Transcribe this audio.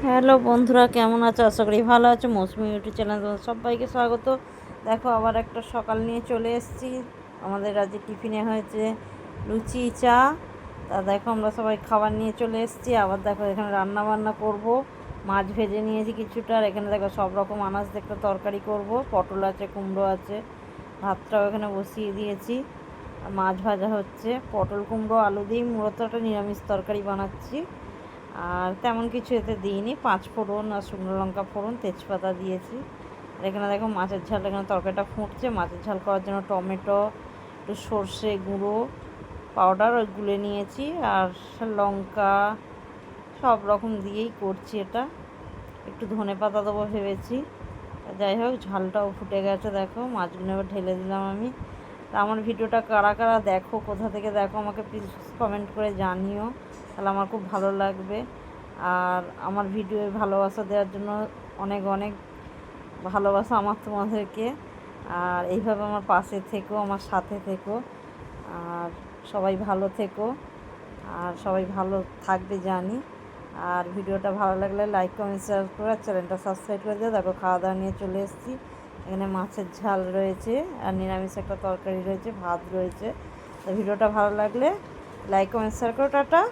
Hello বন্ধুরা, কেমন আছো? আশা করি ভালো আছো। মৌসুমি ইউটিউব চ্যানেল তোমাদের সবাইকে স্বাগত। দেখো, আবার একটা সকাল নিয়ে চলে এসেছি। আমাদের আজকে টিফিনে হয়েছে লুচি চা। তা দেখো, আমরা সবাই খাবার নিয়ে চলে এসেছি। আবার দেখো, এখানে রান্না বান্না করব। মাছ ভেজে নিয়েছি কিছুটা, আর এখানে দেখো সব রকম আনাজ দেখতে তরকারি করব। পটল আছে, কুমড়ো আছে, ভাতটাও এখানে বসিয়ে দিয়েছি। আর মাছ ভাজা হচ্ছে। পটল কুমড়ো আলু দিয়ে মূলত একটা নিরামিষ তরকারি বানাচ্ছি। আর তেমন কিছু এতে দিইনি, 5 ফোড়ন আর শুকনো লঙ্কা ফোড়ন, তেজপাতা দিয়েছি। আর এখানে দেখো মাছের ঝাল, এখানে তরকারিটা ফুটছে। মাছের ঝাল করার জন্য টমেটো, একটু সর্ষে গুঁড়ো পাউডার ওই গুলে নিয়েছি, আর লঙ্কা সব রকম দিয়েই করছি এটা। একটু ধনে পাতা দেবো ভেবেছি। যাই হোক, ঝালটাও ফুটে গেছে। দেখো, মাছগুলো এবার ঢেলে দিলাম আমি। তা আমার ভিডিওটা কারা কারা দেখো, কোথা থেকে দেখো, আমাকে প্লিজ কমেন্ট করে জানিও, তাহলে আমার খুব ভালো লাগবে। আর আমার ভিডিও ভালোবাসা দেওয়ার জন্য অনেক অনেক ভালোবাসা আমার তোমাদেরকে। আর এইভাবে আমার পাশে থেকো, আমার সাথে থেকো। আর সবাই ভালো থেকো, আর সবাই ভালো থাকবে জানি। আর ভিডিওটা ভালো লাগলে লাইক কমেন্ট শেয়ার করে চ্যানেলটা সাবস্ক্রাইব করে দিও। দেখো, খাওয়া দাওয়া নিয়ে চলে এসেছি। এখানে মাছের ঝাল রয়েছে, আর নিরামিষ একটা তরকারি রয়েছে, ভাত রয়েছে। তো ভিডিওটা ভালো লাগলে লাইক কমেন্ট শেয়ার করো। টাটা।